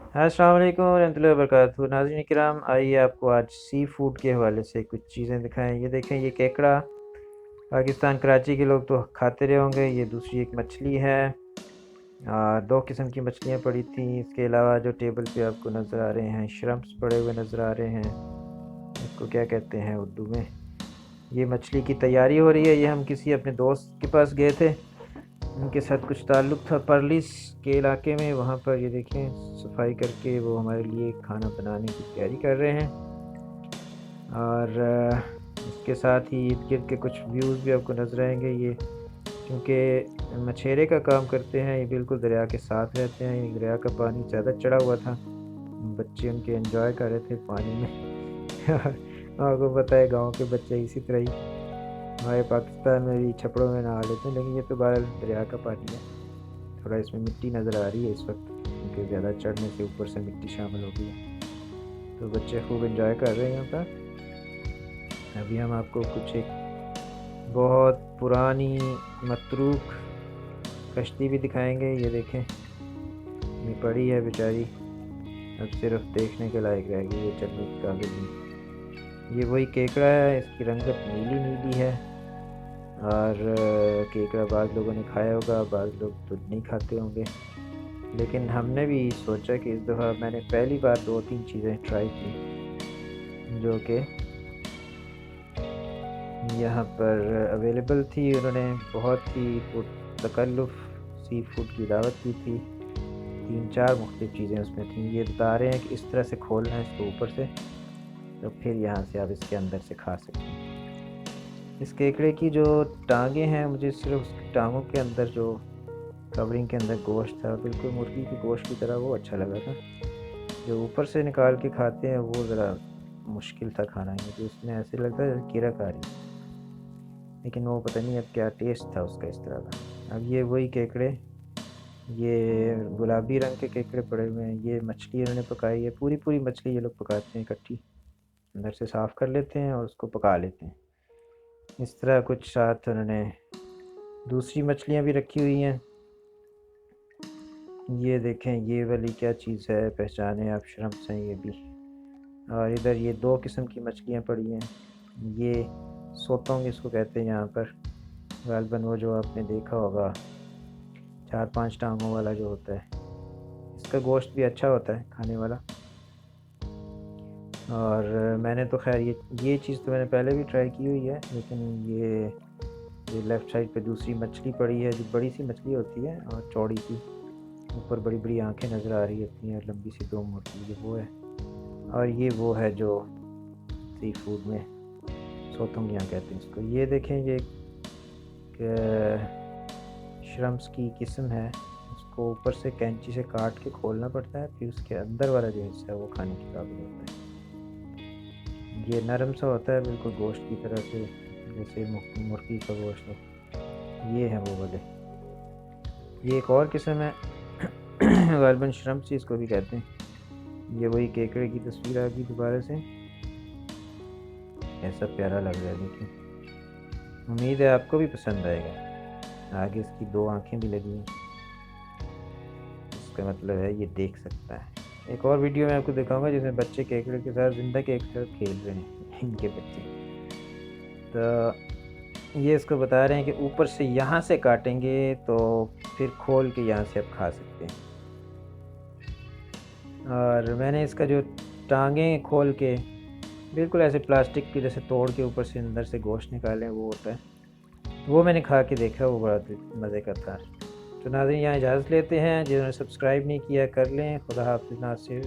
अस्सलाम वालेकुम रहमतुल्लाहि व बरकातहू। नाज़रीन किराम, आइए आपको आज सी फूड के हवाले से कुछ चीज़ें दिखाएं। ये देखें, ये केकड़ा पाकिस्तान कराची के लोग तो खाते रहे होंगे। ये दूसरी एक मछली है। दो किस्म की मछलियाँ पड़ी थी। इसके अलावा जो टेबल पे आपको नज़र आ रहे हैं श्रम्प्स पड़े हुए नज़र आ रहे हैं। इसको क्या कहते हैं उर्दू में। ये मछली की तैयारी हो रही है। ये हम किसी अपने दोस्त के पास गए थे, उनके साथ कुछ ताल्लुक़ था परलिस के इलाके में। वहाँ पर ये देखें सफाई करके वो हमारे लिए खाना बनाने की तैयारी कर रहे हैं। और इसके साथ ही इर्द गिर्द के कुछ व्यूज़ भी आपको नज़र आएंगे। ये क्योंकि मछेरे का काम करते हैं, ये बिल्कुल दरिया के साथ रहते हैं। ये दरिया का पानी ज़्यादा चढ़ा हुआ था, बच्चे उनके एंजॉय कर रहे थे पानी में। आपको पता है गांव के बच्चे इसी तरह ही हमारे पाकिस्तान में भी छपड़ों में नहा लेते हैं, लेकिन ये तो बहरहाल दरिया का पानी है। थोड़ा इसमें मिट्टी नज़र आ रही है इस वक्त, क्योंकि ज़्यादा चढ़ने से ऊपर से मिट्टी शामिल हो गई है। तो बच्चे खूब एंजॉय कर रहे हैं यहाँ पर। अभी हम आपको कुछ एक बहुत पुरानी मतरूक कश्ती भी दिखाएंगे। ये देखें, ये पड़ी है बेचारी, अब सिर्फ देखने के लायक रह गई, ये चलने की काबिल नहीं। ये वही केकड़ा है, इसकी रंगत नीली नीली है। और केकड़ा बाज़ लोगों ने खाया होगा, बाज़ लोग तो नहीं खाते होंगे। लेकिन हमने भी सोचा कि इस दफ़ा मैंने पहली बार 2-3 चीज़ें ट्राई की जो कि यहाँ पर अवेलेबल थी। उन्होंने बहुत ही पुरतकल्लुफ़ सी फूड की दावत की थी। 3-4 मुख्तलिफ़ चीज़ें उसमें थीं। ये बता रहे हैं कि इस तरह से खोलना है इसको ऊपर से, तो फिर यहाँ से आप इसके अंदर से खा सकते हैं। इस केकड़े की जो टांगें हैं, मुझे सिर्फ उसकी टांगों के अंदर जो कवरिंग के अंदर गोश्त था, बिल्कुल मुर्गी के गोश्त की तरह, वो अच्छा लगा था। जो ऊपर से निकाल के खाते हैं वो ज़रा मुश्किल था खाना, मुझे उसमें ऐसे लगता है कीड़ा खा रही। लेकिन वो पता नहीं अब क्या टेस्ट था उसका इस तरह का। अब ये वही केकड़े, ये गुलाबी रंग के केकड़े पड़े हुए हैं। ये मछली इन्होंने पकाई है, पूरी पूरी मछली ये लोग पकाते हैं इकट्ठी, अंदर से साफ़ कर लेते हैं और उसको पका लेते हैं इस तरह। कुछ साथ उन्होंने दूसरी मछलियाँ भी रखी हुई हैं। ये देखें, ये वाली क्या चीज़ है, पहचाने आप, श्रम्प्स हैं ये भी। और इधर ये 2 किस्म की मछलियाँ पड़ी हैं। ये सोतोंग इसको कहते हैं यहाँ पर, गालबन वो जो आपने देखा होगा 4-5 टांगों वाला जो होता है। इसका गोश्त भी अच्छा होता है खाने वाला। और मैंने तो खैर ये चीज़ तो मैंने पहले भी ट्राई की हुई है। लेकिन ये लेफ़्ट साइड पे दूसरी मछली पड़ी है, जो बड़ी सी मछली होती है और चौड़ी सी, ऊपर बड़ी बड़ी आंखें नज़र आ रही होती हैं, लंबी सी 2 मोटी, ये वो है। और ये वो है जो सी फूड में सोतुंग यहाँ कहते हैं इसको। ये देखें, ये श्रम्प्स की किस्म है। उसको ऊपर से कैंची से काट के खोलना पड़ता है, फिर उसके अंदर वाला जो हिस्सा है वो खाने के काबिल होता है। ये नरम सा होता है बिल्कुल गोश्त की तरह से, जैसे मुर्गी का गोश्त हो। ये है वो वाले। ये एक और किस्म है, गालबन श्रम्प्स इसको भी कहते हैं। ये वही केकड़े की तस्वीर आ गई दोबारा से, ऐसा प्यारा लग रहा है। देखिए, उम्मीद है आपको भी पसंद आएगा। आगे इसकी 2 आंखें भी लगी हैं, इसका मतलब है ये देख सकता है। एक और वीडियो मैं आपको दिखाऊंगा जिसमें बच्चे केकड़े के साथ जिंदा केकड़े के साथ खेल रहे हैं, इनके बच्चे। तो ये इसको बता रहे हैं कि ऊपर से यहाँ से काटेंगे तो फिर खोल के यहाँ से आप खा सकते हैं। और मैंने इसका जो टांगें खोल के बिल्कुल ऐसे प्लास्टिक की जैसे तोड़ के ऊपर से अंदर से गोश्त निकालें, वो होता है, वो मैंने खा के देखा, वो बड़ा मज़े का था। तो नाज़रीन, यहाँ इजाज़त लेते हैं। जिन्होंने सब्सक्राइब नहीं किया कर लें। खुदा हाफ़िज़ नासिर।